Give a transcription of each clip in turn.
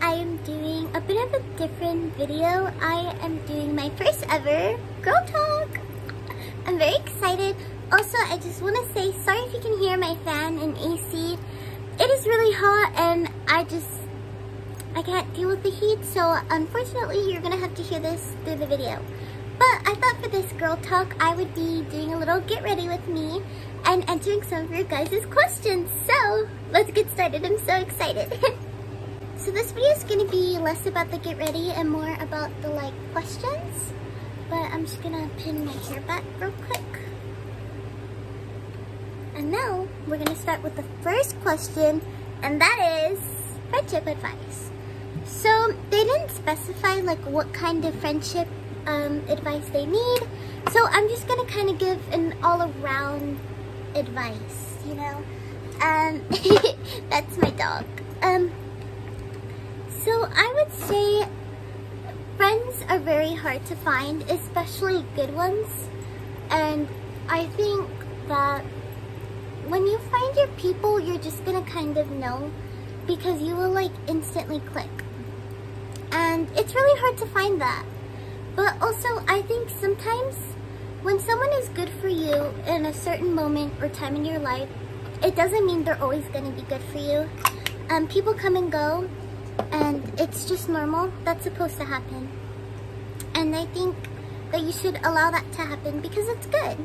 I am doing a bit of a different video. I am doing my first ever girl talk. I'm very excited. Also, I just want to say sorry if you can hear my fan and AC. It is really hot and I can't deal with the heat, so unfortunately you're gonna have to hear this through the video. But I thought for this girl talk I would be doing a little get ready with me and answering some of your guys' questions. So let's get started. I'm so excited. So this video is gonna be less about the get ready and more about the questions. But I'm just gonna pin my hair back real quick. And now we're gonna start with the first question, and that is friendship advice. So they didn't specify what kind of friendship advice they need, so I'm just gonna kind of give an all-around advice, you know. That's my dog. So I would say friends are very hard to find, especially good ones, and I think that when you find your people, you're just gonna kind of know, because you will instantly click, and it's really hard to find that. But also, I think sometimes when someone is good for you in a certain moment or time in your life, it doesn't mean they're always gonna be good for you. People come and go, and it's just normal. That's supposed to happen. And I think that you should allow that to happen because it's good.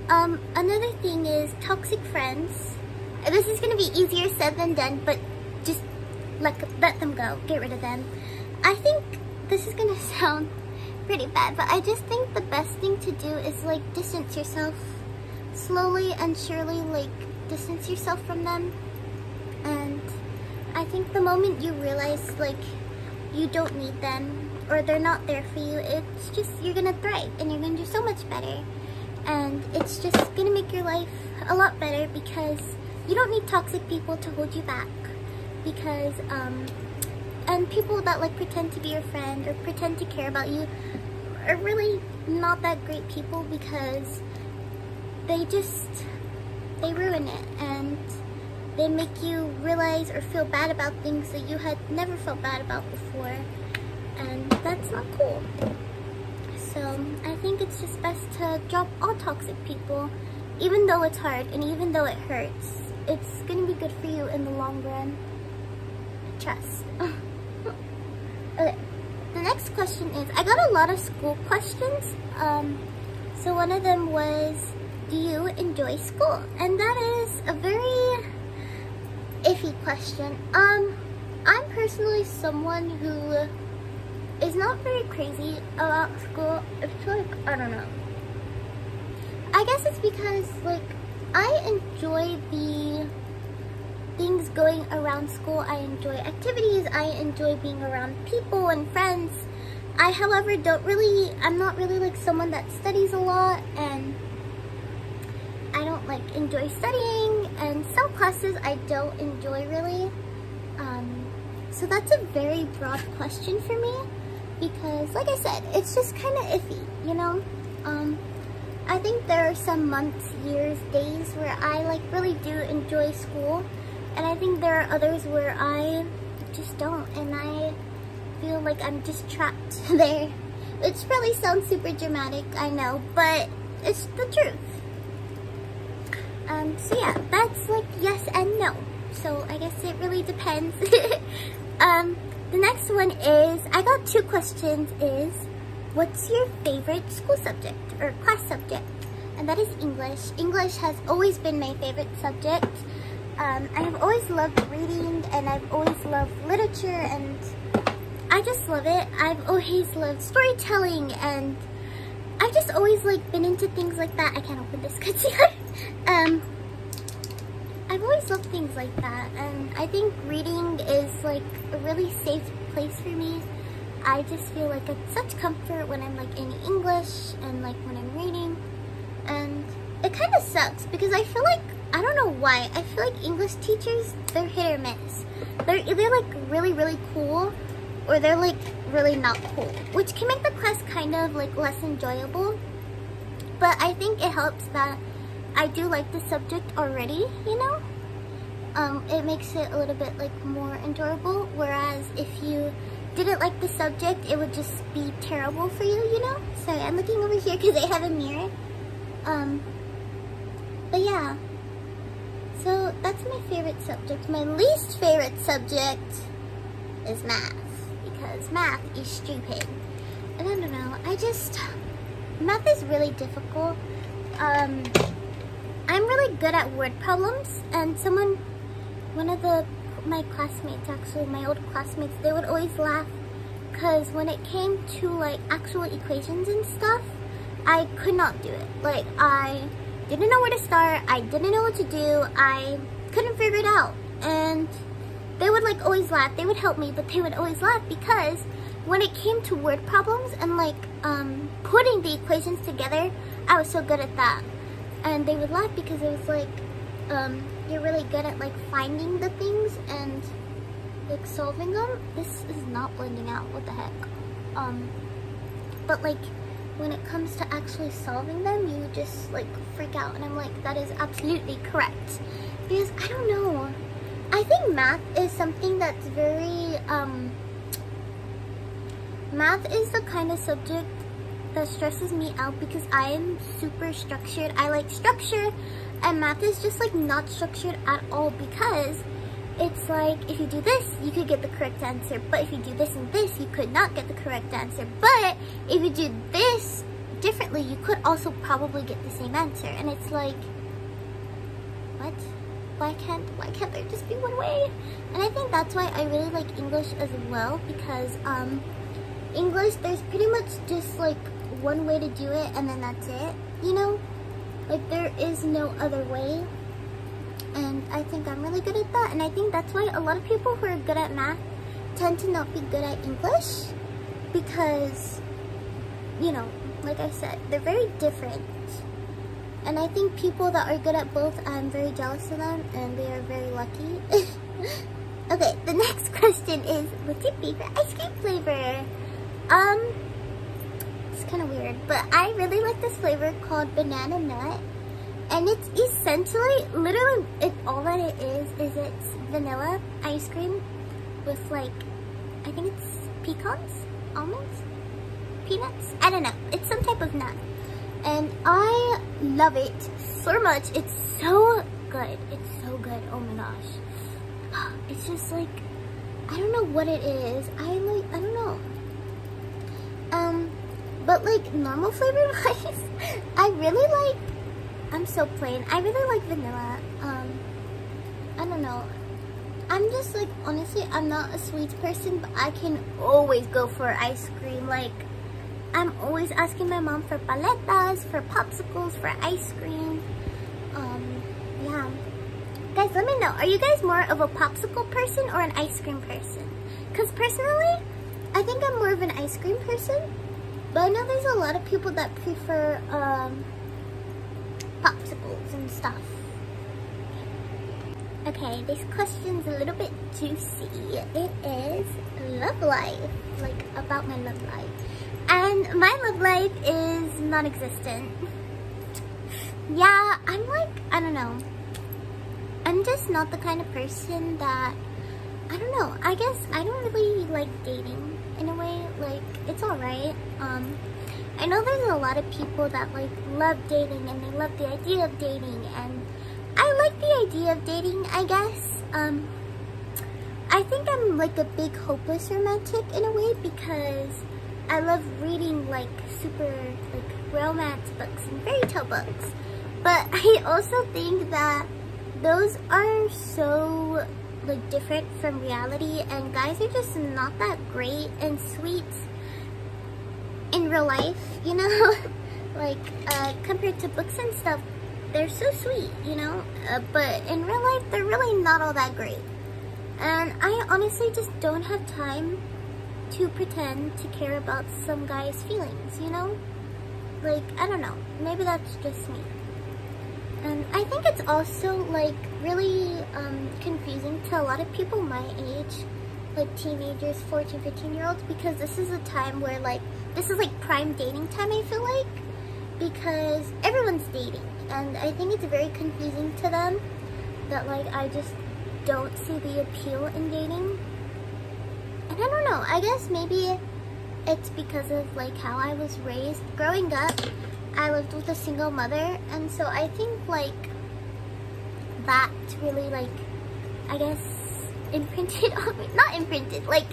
Another thing is toxic friends. This is gonna be easier said than done, but just let them go. Get rid of them. I think this is gonna sound pretty bad, but I just think the best thing to do is distance yourself. Slowly and surely distance yourself from them. And I think the moment you realize you don't need them or they're not there for you, it's just you're gonna thrive and you're gonna do so much better. And it's just gonna make your life a lot better, because you don't need toxic people to hold you back. Because and people that pretend to be your friend or pretend to care about you are really not that great people, because they ruin it and they make you realize or feel bad about things that you had never felt bad about before, and that's not cool. So I think it's just best to drop all toxic people, even though it's hard and even though it hurts. It's gonna be good for you in the long run. Trust. Okay, the next question is, I got a lot of school questions. So one of them was, do you enjoy school? And that is a very iffy question. I'm personally someone who is not very crazy about school. I feel I don't know. I guess it's because I enjoy the things going around school. I enjoy activities. I enjoy being around people and friends. I, however, I'm not really someone that studies a lot, and I don't enjoy studying, and some classes I don't enjoy really. So that's a very broad question for me, because like I said, it's just kind of iffy, you know. I think there are some months, years, days where I really do enjoy school, and I think there are others where I just don't, and I feel I'm just trapped there. Which probably sounds super dramatic, I know, but it's the truth. So yeah, that's yes and no. So I guess it really depends. The next one is, I got two questions, is, what's your favorite school subject or class subject? And that is English. English has always been my favorite subject. I have always loved reading, and I've always loved literature, and I just love it. I've always loved storytelling, and I've just always been into things like that. I can't open this because I've always loved things like that, and I think reading is a really safe place for me. I just feel it's such comfort when I'm in English and when I'm reading, and it kind of sucks because I feel I don't know why, I feel English teachers, they're hit or miss. They're either really, really cool, or they're really not cool, which can make the class kind of less enjoyable. But I think it helps that I do like the subject already, you know? it makes it a little bit like more enjoyable, whereas if you didn't like the subject, it would just be terrible for you, you know? Sorry, I'm looking over here because I have a mirror. But yeah, so that's my favorite subject. My least favorite subject is math, because math is stupid. And I don't know, math is really difficult. I'm really good at word problems, and one of my classmates, actually, my old classmates, they would always laugh because when it came to like actual equations and stuff, I could not do it. Like, I didn't know where to start, I didn't know what to do, I couldn't figure it out. And they would like always laugh. They would help me, but they would always laugh because when it came to word problems and like putting the equations together, I was so good at that. And they would laugh because it was like, you're really good at like finding the things and like solving them. This is not blending out, what the heck. But like when it comes to actually solving them, you just like freak out, and I'm like, that is absolutely correct. Because I don't know, I think math is something that's very, math is the kind of subject that stresses me out because I am super structured. I like structure, and math is just like not structured at all, because it's like if you do this, you could get the correct answer, but if you do this and this, you could not get the correct answer. But if you do this differently, you could also probably get the same answer. And it's like, what? Why can't there just be one way? And I think that's why I really like English as well, because English, there's pretty much just like one way to do it, and then that's it, you know? Like, there is no other way. And I think I'm really good at that, and I think that's why a lot of people who are good at math tend to not be good at English, because, you know, like I said, they're very different. And I think people that are good at both, I'm very jealous of them, and they are very lucky. Okay, the next question is, what's your favorite ice cream flavor? It's kind of weird, but I really like this flavor called banana nut. And it's essentially, literally, all that it is it's vanilla ice cream with like, I think it's pecans, almonds, peanuts, I don't know. It's some type of nut. And I love it so much. It's so good. It's so good. Oh my gosh. It's just like, I don't know what it is. I don't know. But like normal flavor wise, I really like, I'm so plain. I really like vanilla. I don't know. I'm just like, honestly, I'm not a sweets person, but I can always go for ice cream. Like, I'm always asking my mom for paletas, for popsicles, for ice cream. Yeah. Guys, let me know. Are you guys more of a popsicle person or an ice cream person? Because personally, I think I'm more of an ice cream person. But I know there's a lot of people that prefer popsicles and stuff. Okay, this question's a little bit juicy. It is love life, like about my love life. And my love life is non-existent. Yeah, I'm like, I don't know. I'm just not the kind of person that, I don't know, I guess I don't really like dating in a way. Like, it's alright. I know there's a lot of people that like love dating and they love the idea of dating, and I like the idea of dating, I guess. I think I'm like a big hopeless romantic in a way, because I love reading like super like romance books and fairy tale books. But I also think that those are so like different from reality, and guys are just not that great and sweet in real life, you know? Like, compared to books and stuff, they're so sweet, you know? But in real life, they're really not all that great. And I honestly just don't have time to pretend to care about some guy's feelings, you know? Like, I don't know. Maybe that's just me. And I think it's also, like, really confusing to a lot of people my age, like teenagers, 14, 15-year-olds, because this is a time where, like, this is, like, prime dating time, I feel like, because everyone's dating. And I think it's very confusing to them that, like, I just don't see the appeal in dating. And I don't know, I guess maybe it's because of like how I was raised. Growing up, I lived with a single mother, and so I think like that really like, I guess, imprinted on me. Not imprinted, like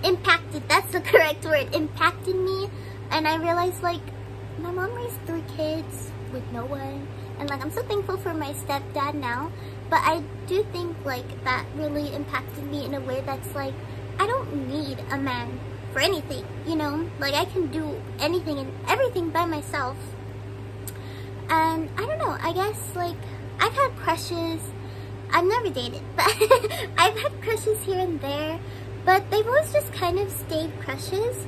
impacted, that's the correct word, impacted me. And I realized like my mom raised 3 kids with no one, and like I'm so thankful for my stepdad now, but I do think like that really impacted me in a way that's like, I don't need a man for anything, you know? Like I can do anything and everything by myself. And I don't know, I guess like I've had crushes. I've never dated, but I've had crushes here and there, but they've always just kind of stayed crushes.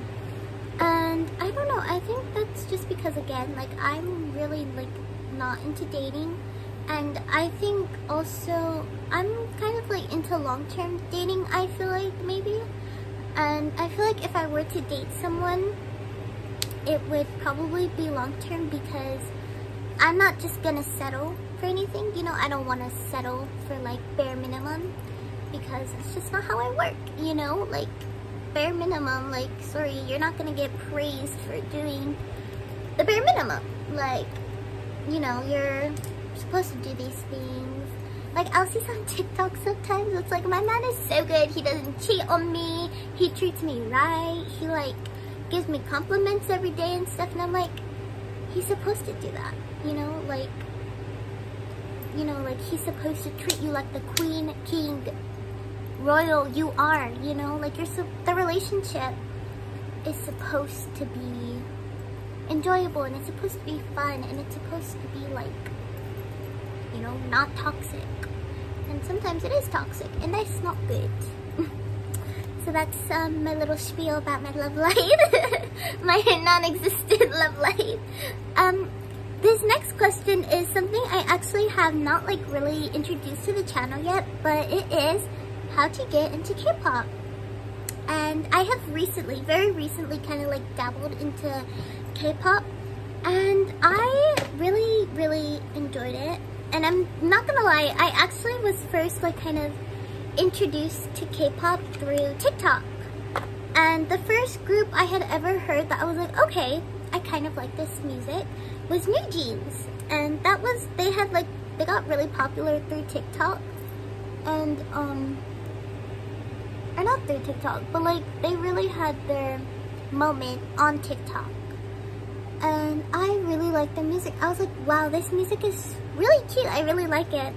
And I don't know, I think that's just because, again, like I'm really like not into dating, and I think also I'm kind of like into long-term dating, I feel like, maybe. And I feel like if I were to date someone, it would probably be long-term, because I'm not just gonna settle for anything, you know? I don't want to settle for like bare minimum, because it's just not how I work, you know? Like bare minimum, like, sorry, you're not gonna get praised for doing the bare minimum. Like, you know, you're supposed to do these things. Like, I'll see some TikTok sometimes, it's like, my man is so good, he doesn't cheat on me, he treats me right, he like gives me compliments every day and stuff, and I'm like, he's supposed to do that, you know? Like, you know, like he's supposed to treat you like the queen, king, royal you are, you know? Like the relationship is supposed to be enjoyable, and it's supposed to be fun, and it's supposed to be like, you know, not toxic. And sometimes it is toxic, and that's not good. So that's my little spiel about my love life. My non-existent love life. This next question is something I actually have not like really introduced to the channel yet, but it is how to get into K-pop. And I have recently, very recently, kind of like dabbled into K-pop, and I really enjoyed it. And I'm not gonna lie, I actually was first like kind of introduced to K-pop through TikTok. And the first group I had ever heard that I was like, okay, I kind of like this music, was NewJeans. And that was, they got really popular through TikTok. And or not through TikTok, but like they really had their moment on TikTok. And I really liked their music. I was like, wow, this music is really cute. I really like it.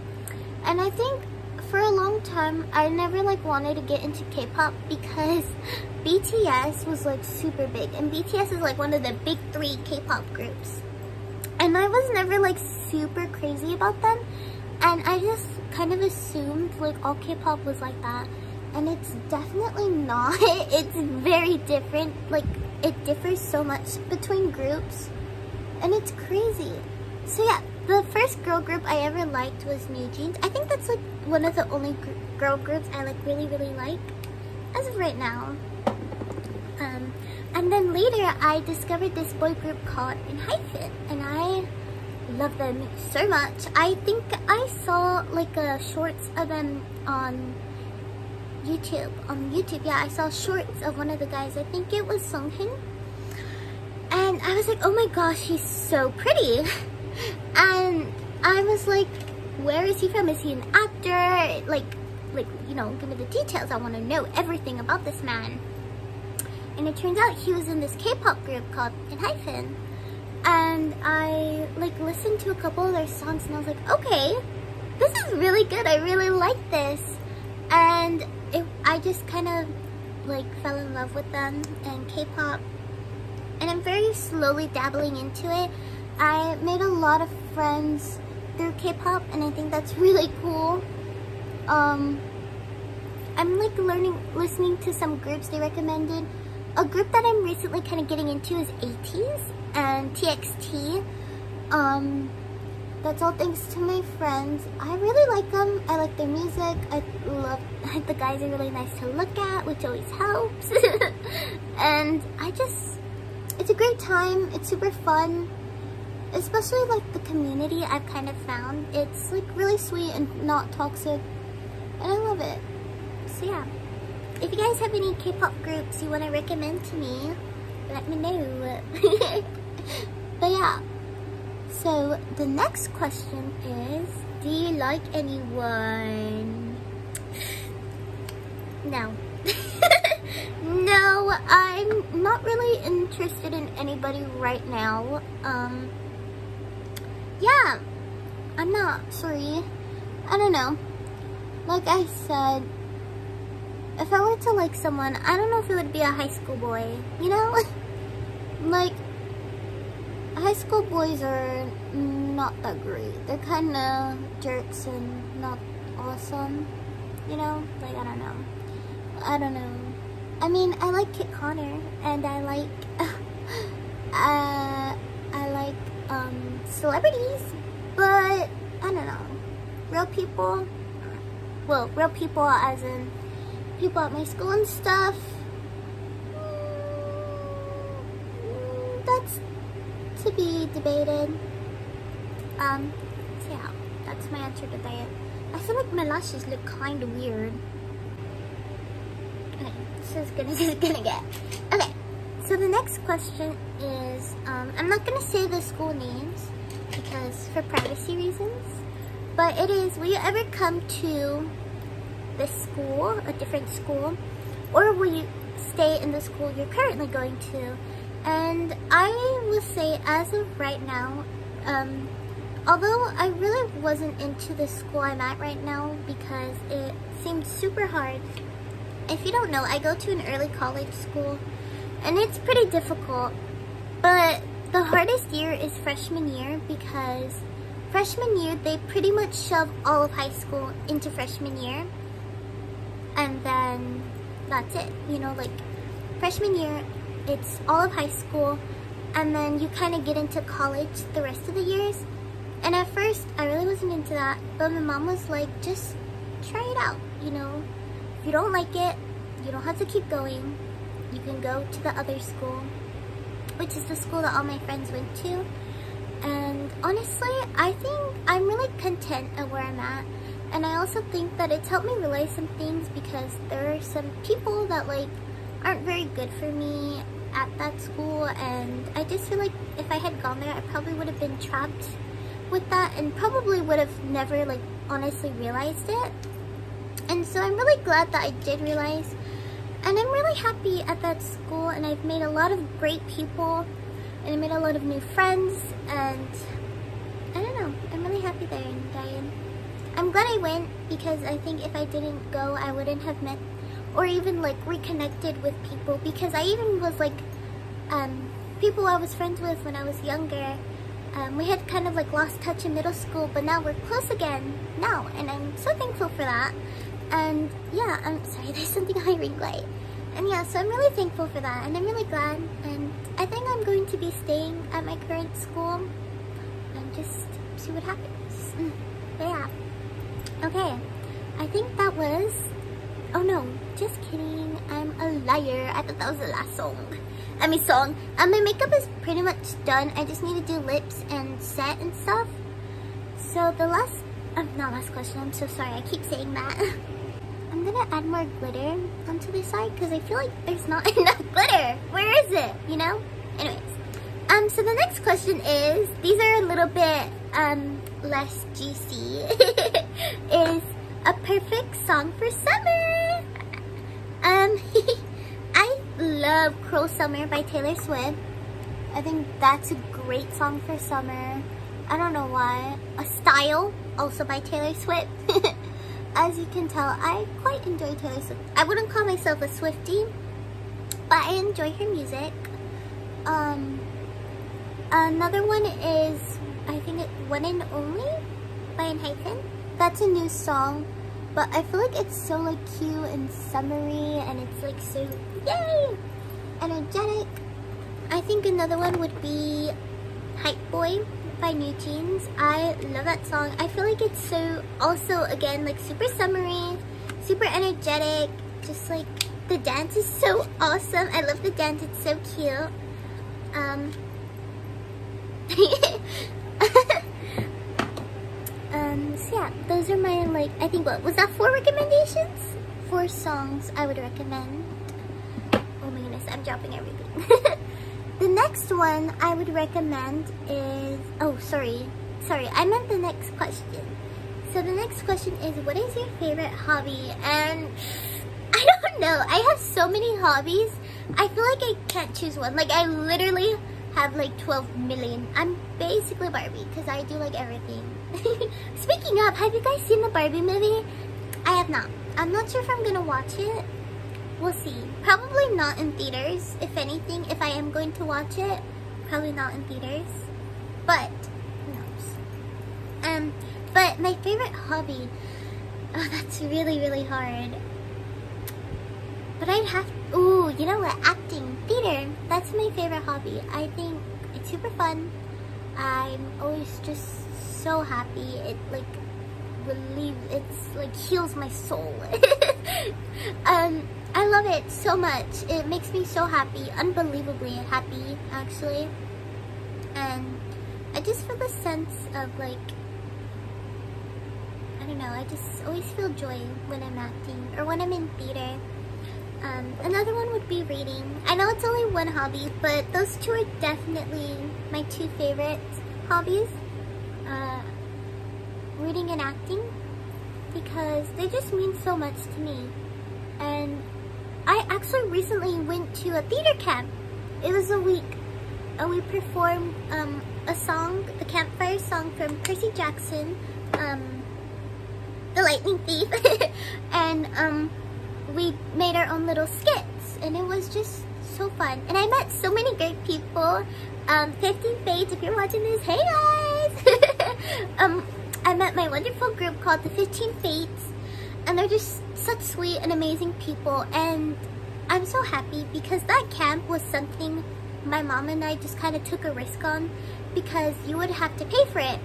And I think for a long time, I never like wanted to get into K-pop because BTS was like super big. And BTS is like one of the big 3 K-pop groups. And I was never like super crazy about them. And I just kind of assumed like all K-pop was like that. And it's definitely not. It's very different. Like, it differs so much between groups, and it's crazy. So yeah, the first girl group I ever liked was NewJeans. I think that's like one of the only girl groups I like really like as of right now. And then later I discovered this boy group called ENHYPEN, and I love them so much. I think I saw like shorts of them on YouTube, yeah, I saw shorts of one of the guys. I think it was Sunghin, and I was like, oh my gosh, he's so pretty. And I was like, where is he from? Is he an actor? Like, you know, give me the details. I want to know everything about this man. And it turns out he was in this K-pop group called ENHYPEN, and I like listened to a couple of their songs, and I was like, okay, this is really good. I really like this. And I just kind of like fell in love with them and K-pop, and I'm very slowly dabbling into it. I made a lot of friends through K-pop, and I think that's really cool. I'm like listening to some groups they recommended. A group that I'm recently kind of getting into is ATEEZ and TXT. That's all thanks to my friends. I really like them. I like their music. I love the guys are really nice to look at, which always helps. And it's a great time. It's super fun. Especially like the community I've kind of found. It's like really sweet and not toxic. and I love it. So yeah, if you guys have any K-pop groups you want to recommend to me, let me know. But yeah, so the next question is, do you like anyone? No. No, I'm not really interested in anybody right now. Yeah, I'm not, sorry. I don't know. Like I said, if I were to like someone, I don't know if it would be a high school boy, you know? Like, high school boys are not that great. They're kind of jerks and not awesome, you know? Like, I don't know. I mean, I like Kit Connor, and I like, celebrities, but I don't know. Real people, well, real people as in people at my school and stuff, that's to be debated. So yeah, that's my answer to that. I feel like my lashes look kind of weird. Okay, this is gonna get. Okay, so the next question is, I'm not gonna say the school names because for privacy reasons, but it is, will you ever come to this school, a different school, or will you stay in the school you're currently going to? And I will say, as of right now, although I really wasn't into the school I'm at right now because it seemed super hard. If you don't know, I go to an early college school and it's pretty difficult, but the hardest year is freshman year because freshman year they pretty much shove all of high school into freshman year, and then that's it, you know, like freshman year it's all of high school, and then you kind of get into college the rest of the years. And at first I really wasn't into that, but my mom was like, just try it out, you know, if you don't like it, you don't have to keep going, you can go to the other school, which is the school that all my friends went to. And honestly, I think I'm really content at where I'm at. And I also think that it's helped me realize some things because there are some people that like aren't very good for me at that school, and I just feel like if I had gone there, I probably would have been trapped with that and probably would have never like honestly realized it. And so I'm really glad that I did realize, and I'm really happy at that school, and I've made a lot of great people and I made a lot of new friends, and I don't know, I'm really happy there. And I'm glad I went because I think if I didn't go, I wouldn't have met or even like reconnected with people, because I even was like people I was friends with when I was younger, we had kind of like lost touch in middle school, but now we're close again now, and I'm so thankful for that. And yeah, I'm sorry, there's something on my ring light. And yeah, so I'm really thankful for that, and I'm really glad, and I think I'm going to be staying at my current school and just see what happens. But yeah, okay, I think that was, oh no, just kidding, I'm a liar, I thought that was the last song. My makeup is pretty much done. I just need to do lips and set and stuff. So the last, not last question, I'm so sorry, I keep saying that. I'm gonna add more glitter onto this side because I feel like there's not enough glitter. Where is it, you know? Anyways, so the next question is, these are a little bit less juicy. Is a perfect song for summer. I love Cruel Summer by Taylor Swift. I think that's a great song for summer. I don't know why. A Style, also by Taylor Swift. As you can tell, I quite enjoy Taylor Swift. I wouldn't call myself a Swiftie, but I enjoy her music. Another one is, I think One and Only by Enhypen. That's a new song, but I feel like it's so like cute and summery, and it's like so, yay, energetic. I think another one would be Hype Boy by New Jeans. I love that song. I feel like it's so, also again, like super summery, super energetic, just like the dance is so awesome. I love the dance, it's so cute. So yeah, those are my, like, I think, what was that, 4 recommendations? 4 songs I would recommend. Oh my goodness, I'm dropping everything. The next one I would recommend is, oh sorry, I meant the next question. So the next question is, what is your favorite hobby? And I don't know, I have so many hobbies. I feel like I can't choose one. Like, I literally have like 12 million. I'm basically Barbie because I do like everything. Speaking of, have you guys seen the Barbie movie? I have not. I'm not sure if I'm gonna watch it. We'll see. Probably not in theaters. If anything, if I am going to watch it, probably not in theaters. But who knows? But my favorite hobby, oh, that's really, really hard. But I'd have, ooh, you know what? Acting, theater. That's my favorite hobby. I think it's super fun. I'm always just so happy. It like it's like heals my soul. I love it so much. It makes me so happy, unbelievably happy, actually. And I just feel the sense of like, I don't know, I just always feel joy when I'm acting or when I'm in theater. Another one would be reading. I know it's only one hobby, but those 2 are definitely my 2 favorite hobbies. Reading and acting, because they just mean so much to me. And I actually recently went to a theater camp. It was a week, and we performed a song, the campfire song from Percy Jackson, The Lightning Thief, and we made our own little skits, and it was just so fun. And I met so many great people. 15 Fates, if you're watching this, hey guys! I met my wonderful group called the 15 Fates, and they're just such sweet and amazing people, and I'm so happy because that camp was something my mom and I just kind of took a risk on, because you would have to pay for it.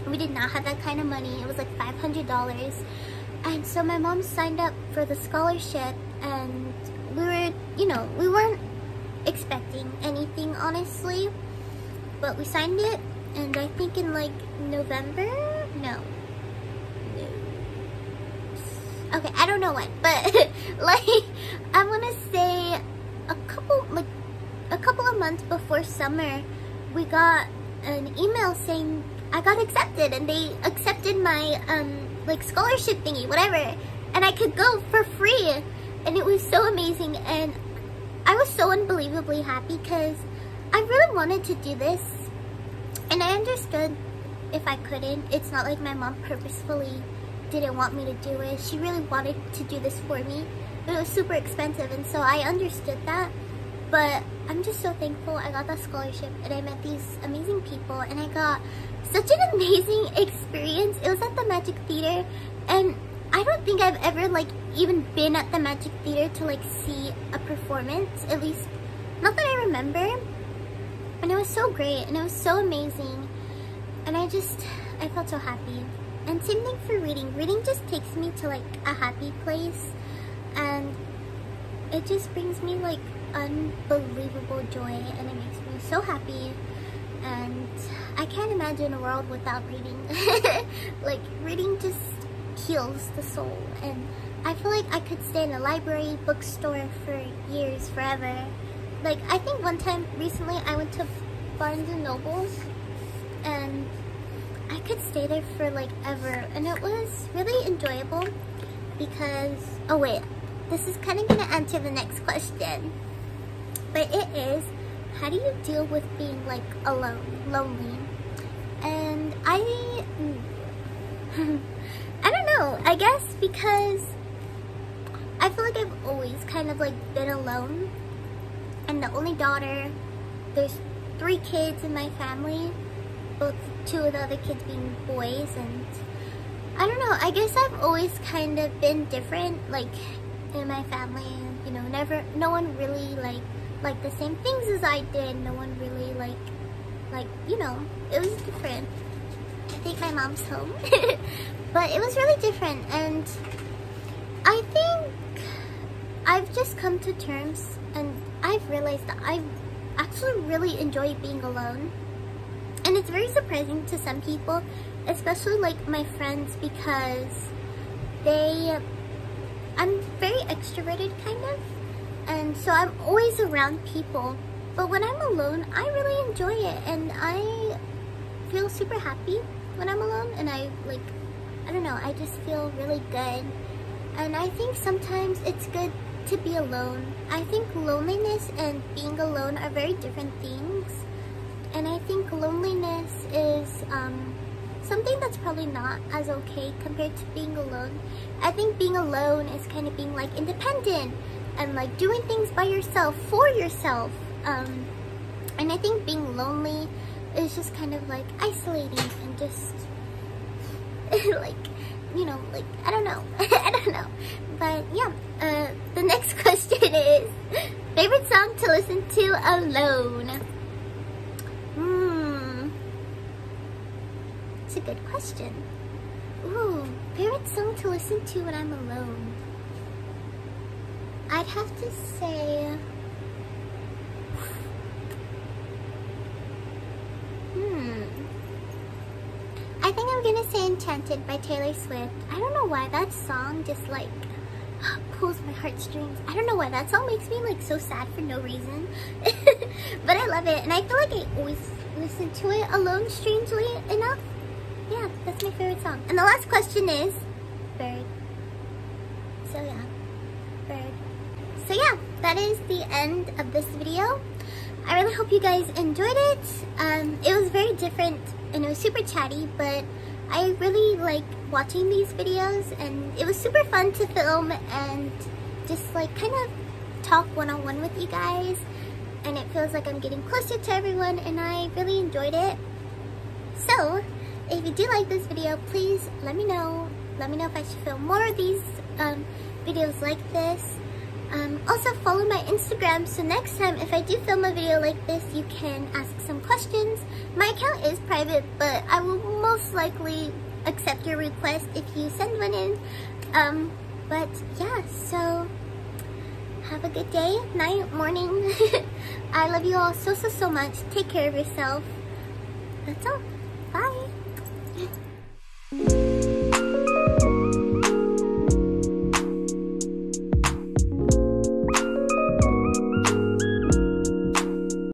We did not have that kind of money. It was like $500, and so my mom signed up for the scholarship, and we were, you know, we weren't expecting anything, honestly, but we signed it. And I think in like November? No. Okay, I don't know when, but like I want to say a couple of months before summer, we got an email saying I got accepted, and they accepted my like scholarship thingy, whatever, and I could go for free, and it was so amazing, and I was so unbelievably happy because I really wanted to do this. And I understood if I couldn't. It's not like my mom purposefully didn't want me to do it. She really wanted to do this for me. But it was super expensive, and so I understood that. But I'm just so thankful I got that scholarship, and I met these amazing people, and I got such an amazing experience. It was at the Magic Theater, and I don't think I've ever like even been at the Magic Theater to like see a performance, at least not that I remember. And it was so great, and it was so amazing, and I felt so happy. And same thing for reading. Reading just takes me to like a happy place, and it just brings me like unbelievable joy, and it makes me so happy, and I can't imagine a world without reading. Like, reading just heals the soul, and I feel like I could stay in a library, bookstore for years, forever. Like, I think one time recently I went to Barnes & Noble's, and I could stay there for like ever, and it was really enjoyable because, oh wait, this is kind of going to answer the next question, but it is, how do you deal with being like alone, lonely? And I don't know, I guess because I feel like I've always kind of like been alone. I'm the only daughter. There's 3 kids in my family, both 2 of the other kids being boys, and I don't know, I guess I've always kind of been different, like, in my family, you know, no one really, like the same things as I did, no one really, like, you know, it was different. I think my mom's home, but it was really different, and I think I've just come to terms, and I've realized that I actually really enjoy being alone. And it's very surprising to some people, especially like my friends, because I'm very extroverted kind of, and so I'm always around people. But when I'm alone, I really enjoy it, and I feel super happy when I'm alone, and I don't know, I just feel really good. And I think sometimes it's good to be alone. I think loneliness and being alone are very different things, and I think loneliness is something that's probably not as okay compared to being alone. I think being alone is kind of being like independent and like doing things by yourself, for yourself. And I think being lonely is just kind of like isolating and just like, you know, like, I don't know. I don't know. But yeah, the next question is, favorite song to listen to alone? It's a good question. Ooh, favorite song to listen to when I'm alone? I'd have to say, I think I'm gonna say Enchanted by Taylor Swift. I don't know why that song just like pulls my heartstrings. I don't know why that song makes me like so sad for no reason. But I love it, and I feel like I always listen to it alone, strangely enough. Yeah, that's my favorite song. And the last question is Bird. So yeah, Bird. So yeah, that is the end of this video. I really hope you guys enjoyed it. It was very different and it was super chatty, but I really like watching these videos, and it was super fun to film and just like kind of talk one-on-one with you guys, and it feels like I'm getting closer to everyone, and I really enjoyed it. So if you do like this video, please let me know. Let me know if I should film more of these videos like this. Also follow my Instagram, so next time if I do film a video like this, you can ask some questions. My account is private, but I will most likely accept your request if you send one in. But yeah, so have a good day, night, morning. I love you all so much. Take care of yourself. That's all. Bye.